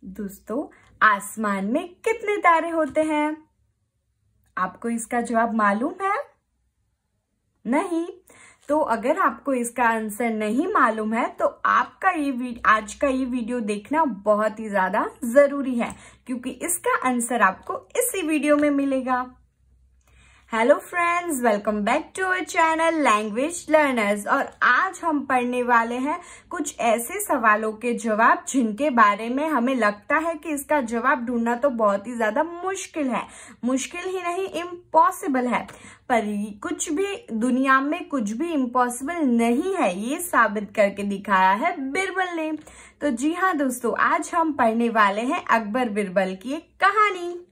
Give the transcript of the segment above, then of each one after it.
दोस्तों, आसमान में कितने तारे होते हैं? आपको इसका जवाब मालूम है? नहीं? तो अगर आपको इसका आंसर नहीं मालूम है तो आपका आज का ये वीडियो देखना बहुत ही ज्यादा जरूरी है, क्योंकि इसका आंसर आपको इसी वीडियो में मिलेगा। Hello friends, welcome back to our channel language learners. और आज हम पढ़ने वाले हैं कुछ ऐसे सवालों के जवाब जिनके बारे में हमें लगता है कि इसका जवाब ढूंढना तो बहुत ही ज्यादा मुश्किल है। मुश्किल ही नहीं, इम्पॉसिबल है। पर कुछ भी दुनिया में कुछ भी इम्पॉसिबल नहीं है, ये साबित करके दिखाया है बिरबल ने। तो जी हाँ दोस्तों, आज हम पढ़ने वाले हैं अकबर बिरबल की एक कहानी।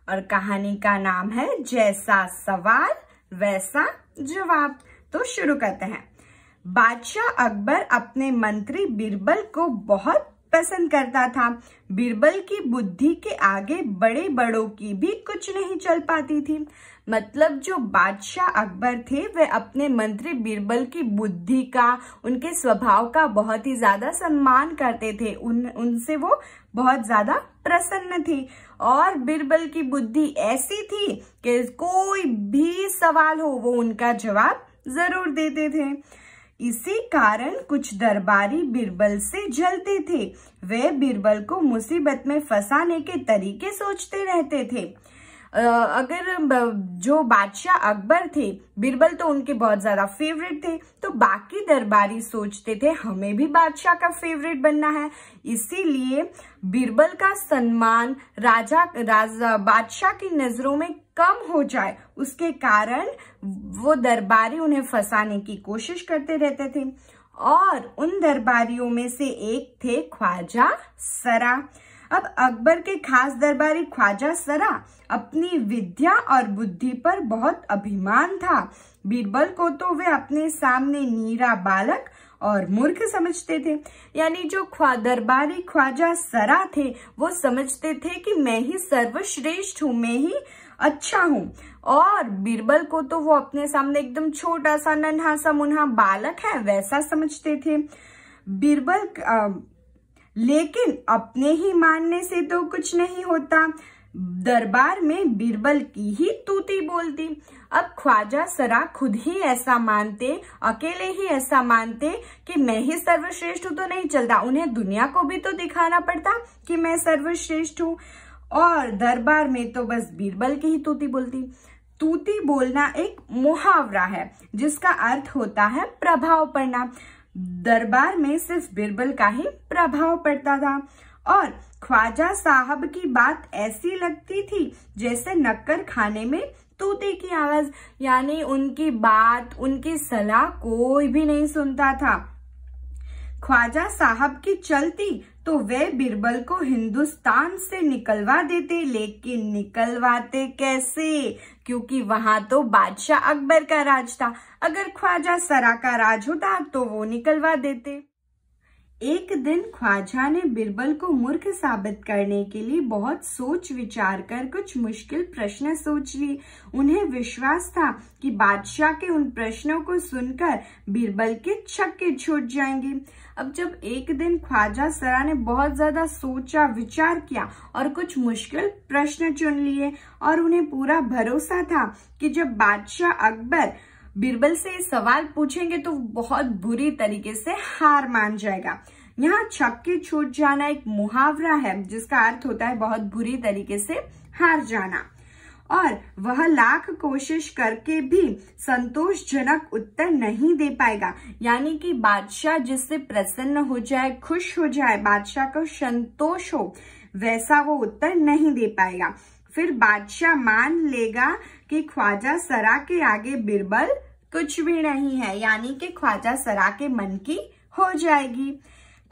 और कहानी का नाम है जैसा सवाल वैसा जवाब। तो शुरू करते हैं। बादशाह अकबर अपने मंत्री बिरबल को बहुत पसंद करता था। बिरबल की बुद्धि के आगे बड़े बड़ों की भी कुछ नहीं चल पाती थी। मतलब जो बादशाह अकबर थे वे अपने मंत्री बिरबल की बुद्धि का, उनके स्वभाव का बहुत ही ज्यादा सम्मान करते थे। उनसे वो बहुत ज्यादा प्रसन्न थे। और बिरबल की बुद्धि ऐसी थी कि कोई भी सवाल हो वो उनका जवाब जरूर देते थे। इसी कारण कुछ दरबारी बिरबल से जलते थे। वे बिरबल को मुसीबत में फंसाने के तरीके सोचते रहते थे। अगर जो बादशाह अकबर थे, बिरबल तो उनके बहुत ज्यादा फेवरेट थे, तो बाकी दरबारी सोचते थे हमें भी बादशाह का फेवरेट बनना है। इसीलिए बिरबल का सम्मान बादशाह की नजरों में कम हो जाए, उसके कारण वो दरबारी उन्हें फंसाने की कोशिश करते रहते थे। और उन दरबारियों में से एक थे ख्वाजा सरा। अब अकबर के खास दरबारी ख्वाजा सरा अपनी विद्या और बुद्धि पर बहुत अभिमान था। बिरबल को तो वे अपने सामने नीरा बालक और मूर्ख समझते थे। यानी जो दरबारी ख्वाजा सरा थे वो समझते थे कि मैं ही सर्वश्रेष्ठ हूँ, मैं ही अच्छा हूँ। और बिरबल को तो वो अपने सामने एकदम छोटा सा नन्हा सा मुन्हा बालक है वैसा समझते थे। बिरबल लेकिन अपने ही मानने से तो कुछ नहीं होता। दरबार में बिरबल की ही तूती बोलती। अब ख्वाजा सरा खुद ही ऐसा मानते, अकेले ही ऐसा मानते कि मैं ही सर्वश्रेष्ठ हूँ तो नहीं चलता, उन्हें दुनिया को भी तो दिखाना पड़ता कि मैं सर्वश्रेष्ठ हूँ। और दरबार में तो बस बिरबल की ही तूती बोलती। तूती बोलना एक मुहावरा है जिसका अर्थ होता है प्रभाव पड़ना। दरबार में सिर्फ बिरबल का ही प्रभाव पड़ता था। और ख्वाजा साहब की बात ऐसी लगती थी जैसे नक्कर खाने में तूती की आवाज। यानी उनकी बात, उनकी सलाह कोई भी नहीं सुनता था। ख्वाजा साहब की चलती तो वे बिरबल को हिंदुस्तान से निकलवा देते, लेकिन निकलवाते कैसे? क्योंकि वहां तो बादशाह अकबर का राज था। अगर ख्वाजा सरा का राज होता तो वो निकलवा देते। एक दिन ख्वाजा ने बिरबल को मूर्ख साबित करने के लिए बहुत सोच विचार कर कुछ मुश्किल प्रश्न सोच लिए। उन्हें विश्वास था कि बादशाह के उन प्रश्नों को सुनकर बिरबल के छक्के छूट जाएंगे। अब जब एक दिन ख्वाजा सरा ने बहुत ज्यादा सोचा विचार किया और कुछ मुश्किल प्रश्न चुन लिए, और उन्हें पूरा भरोसा था कि जब बादशाह अकबर बिरबल से सवाल पूछेंगे तो बहुत बुरी तरीके से हार मान जाएगा। यहाँ छक्के छूट जाना एक मुहावरा है जिसका अर्थ होता है बहुत बुरी तरीके से हार जाना। और वह लाख कोशिश करके भी संतोषजनक उत्तर नहीं दे पाएगा। यानी कि बादशाह जिससे प्रसन्न हो जाए, खुश हो जाए, बादशाह को संतोष हो, वैसा वो उत्तर नहीं दे पाएगा। फिर बादशाह मान लेगा कि ख्वाजा सरा के आगे बिरबल कुछ भी नहीं है, यानी कि ख्वाजा सरा के मन की हो जाएगी।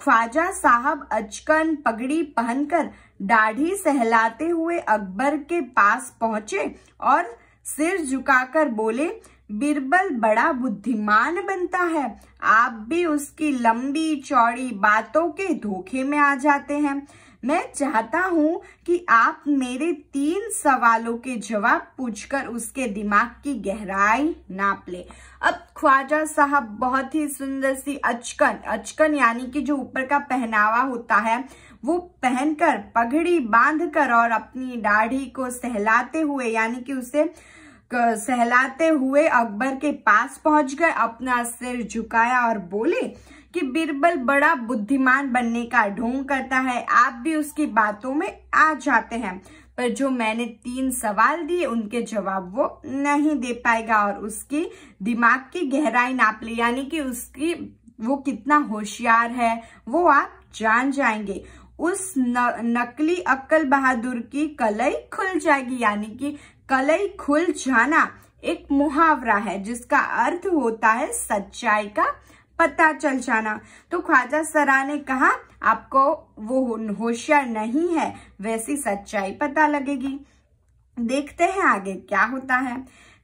ख्वाजा साहब अचकन पगड़ी पहनकर दाढ़ी सहलाते हुए अकबर के पास पहुंचे और सिर झुकाकर बोले, बिरबल बड़ा बुद्धिमान बनता है, आप भी उसकी लंबी चौड़ी बातों के धोखे में आ जाते हैं। मैं चाहता हूँ कि आप मेरे 3 सवालों के जवाब पूछकर उसके दिमाग की गहराई नाप ले। अब ख्वाजा साहब बहुत ही सुंदर सी अचकन यानी कि जो ऊपर का पहनावा होता है वो पहनकर, पगड़ी बांधकर और अपनी दाढ़ी को सहलाते हुए यानी कि उसे सहलाते हुए अकबर के पास पहुंच गए, अपना सिर झुकाया और बोले कि बिरबल बड़ा बुद्धिमान बनने का ढोंग करता है, आप भी उसकी बातों में आ जाते हैं, पर जो मैंने 3 सवाल दिए उनके जवाब वो नहीं दे पाएगा और उसकी दिमाग की गहराई नाप ले यानी कि वो कितना होशियार है वो आप जान जाएंगे। उस नकली अक्ल बहादुर की कलई खुल जाएगी यानी कि कलई खुल जाना एक मुहावरा है जिसका अर्थ होता है सच्चाई का पता चल जाना। तो ख्वाजा सरा ने कहा आपको वो होशियार नहीं है, वैसी सच्चाई पता लगेगी। देखते हैं आगे क्या होता है।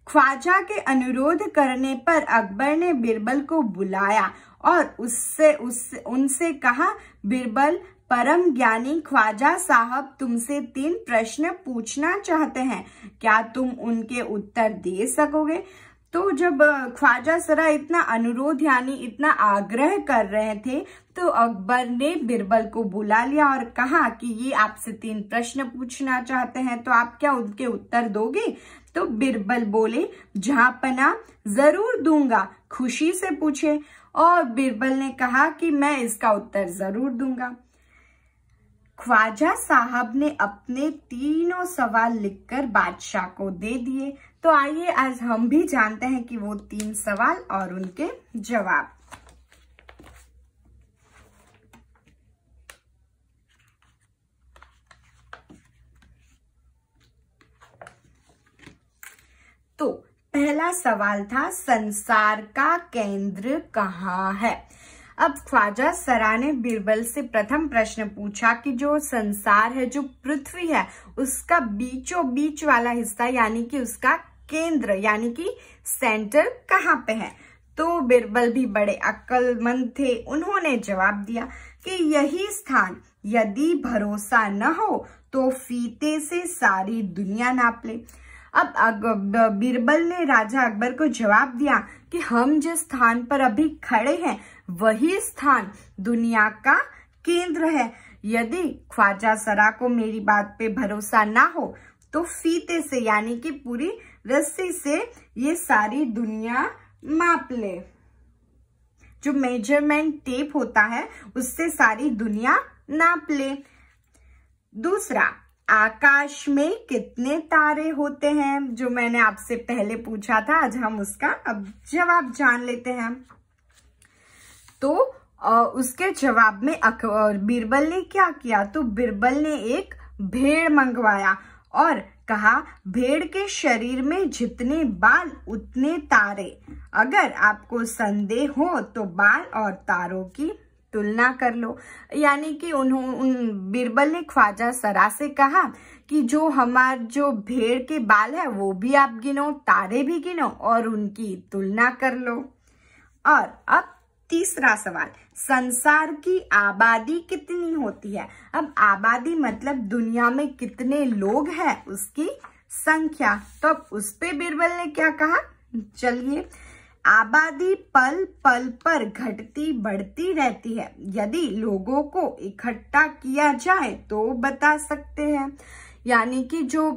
ख्वाजा के अनुरोध करने पर अकबर ने बिरबल को बुलाया और उनसे कहा, बिरबल परम ज्ञानी ख्वाजा साहब तुमसे 3 प्रश्न पूछना चाहते हैं, क्या तुम उनके उत्तर दे सकोगे? तो जब ख्वाजा सरा इतना अनुरोध यानी इतना आग्रह कर रहे थे तो अकबर ने बिरबल को बुला लिया और कहा कि ये आपसे 3 प्रश्न पूछना चाहते हैं, तो आप क्या उनके उत्तर दोगे? तो बिरबल बोले, जहांपना जरूर दूंगा, खुशी से पूछे। और बिरबल ने कहा कि मैं इसका उत्तर जरूर दूंगा। ख्वाजा साहब ने अपने 3 सवाल लिखकर बादशाह को दे दिए। तो आइए आज हम भी जानते हैं कि वो 3 सवाल और उनके जवाब। तो पहला सवाल था, संसार का केंद्र कहाँ है? अब ख्वाजा सरा ने बिरबल से प्रथम प्रश्न पूछा कि जो संसार है, जो पृथ्वी है, उसका बीचों बीच वाला हिस्सा यानी कि उसका केंद्र यानी कि सेंटर कहाँ पे है? तो बिरबल भी बड़े अक्लमंद थे, उन्होंने जवाब दिया कि यही स्थान, यदि भरोसा न हो तो फीते से सारी दुनिया नाप ले। अब बिरबल ने राजा अकबर को जवाब दिया कि हम जिस स्थान पर अभी खड़े हैं वही स्थान दुनिया का केंद्र है। यदि ख्वाजा सरा को मेरी बात पे भरोसा ना हो तो फीते से यानी कि पूरी रस्सी से ये सारी दुनिया माप ले। जो मेजरमेंट टेप होता है उससे सारी दुनिया नाप ले। दूसरा, आकाश में कितने तारे होते हैं? जो मैंने आपसे पहले पूछा था, आज हम उसका अब जवाब जान लेते हैं। तो उसके जवाब में बिरबल ने क्या किया? तो बिरबल ने एक भेड़ मंगवाया और कहा, भेड़ के शरीर में जितने बाल उतने तारे। अगर आपको संदेह हो तो बाल और तारों की तुलना कर लो। यानी कि बिरबल ने ख्वाजा सरा से कहा कि जो भेड़ के बाल है वो भी आप गिनो, तारे भी गिनो और उनकी तुलना कर लो। और अब तीसरा सवाल, संसार की आबादी कितनी होती है? अब आबादी मतलब दुनिया में कितने लोग हैं उसकी संख्या। तो अब उस पे बिरबल ने क्या कहा, चलिए, आबादी पल पल पर घटती बढ़ती रहती है, यदि लोगों को इकट्ठा किया जाए तो बता सकते हैं। यानी कि जो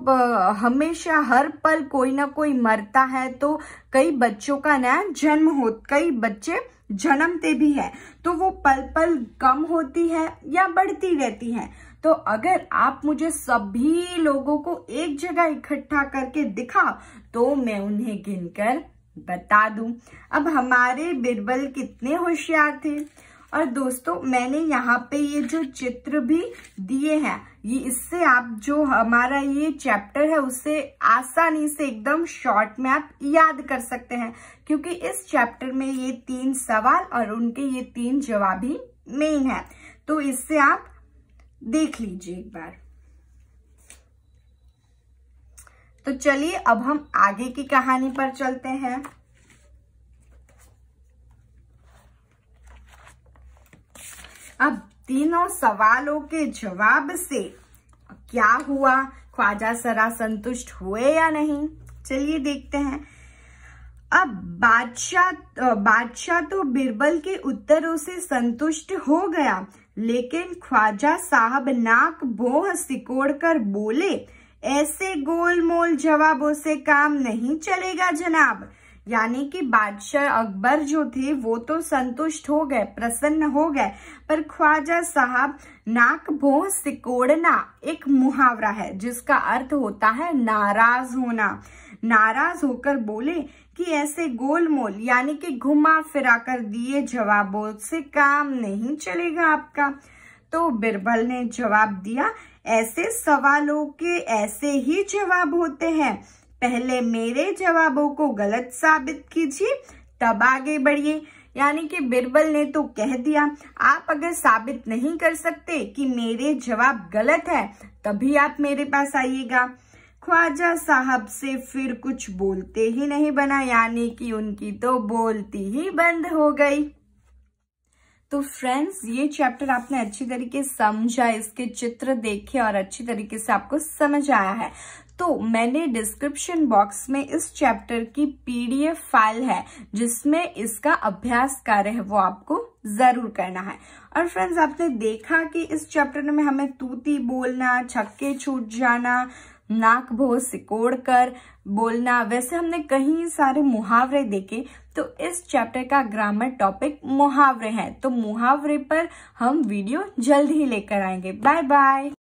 हमेशा हर पल कोई ना कोई मरता है, तो कई बच्चों का नया जन्म हो, कई बच्चे जन्मते भी है, तो वो पल पल कम होती है या बढ़ती रहती है। तो अगर आप मुझे सभी लोगों को एक जगह इकट्ठा करके दिखा तो मैं उन्हें गिनकर बता दूं। अब हमारे बिरबल कितने होशियार थे। और दोस्तों, मैंने यहाँ पे ये जो चित्र भी दिए हैं, ये इससे आप जो हमारा ये चैप्टर है उससे आसानी से एकदम शॉर्ट में आप याद कर सकते हैं, क्योंकि इस चैप्टर में ये 3 सवाल और उनके ये 3 जवाब ही मेन है। तो इससे आप देख लीजिए एक बार। तो चलिए अब हम आगे की कहानी पर चलते हैं। अब तीनों सवालों के जवाब से क्या हुआ, ख्वाजा सरा संतुष्ट हुए या नहीं, चलिए देखते हैं। अब बादशाह तो बिरबल के उत्तरों से संतुष्ट हो गया, लेकिन ख्वाजा साहब नाक भौं सिकोड़ कर बोले, ऐसे गोलमोल जवाबों से काम नहीं चलेगा जनाब। यानी कि बादशाह अकबर जो थे वो तो संतुष्ट हो गए, प्रसन्न हो गए, पर ख्वाजा साहब नाक भौं सिकोड़ना एक मुहावरा है जिसका अर्थ होता है नाराज होना। नाराज होकर बोले कि ऐसे गोलमोल यानी कि घुमा फिरा कर दिए जवाबों से काम नहीं चलेगा आपका। तो बिरबल ने जवाब दिया, ऐसे सवालों के ऐसे ही जवाब होते हैं, पहले मेरे जवाबों को गलत साबित कीजिए तब आगे बढ़िए। यानी कि बिरबल ने तो कह दिया, आप अगर साबित नहीं कर सकते कि मेरे जवाब गलत है तभी आप मेरे पास आइएगा। ख्वाजा साहब से फिर कुछ बोलते ही नहीं बना, यानी कि उनकी तो बोलती ही बंद हो गई। तो फ्रेंड्स, ये चैप्टर आपने अच्छी तरीके से समझा, इसके चित्र देखे और अच्छी तरीके से आपको समझ आया है। तो मैंने डिस्क्रिप्शन बॉक्स में इस चैप्टर की PDF फाइल है जिसमें इसका अभ्यास कार्य है, वो आपको जरूर करना है। और फ्रेंड्स, आपने देखा कि इस चैप्टर में हमें तूती बोलना, छक्के छूट जाना, नाक भौं सिकोड़ कर बोलना, वैसे हमने कई सारे मुहावरे देखे। तो इस चैप्टर का ग्रामर टॉपिक मुहावरे है, तो मुहावरे पर हम वीडियो जल्द ही लेकर आएंगे। Bye bye.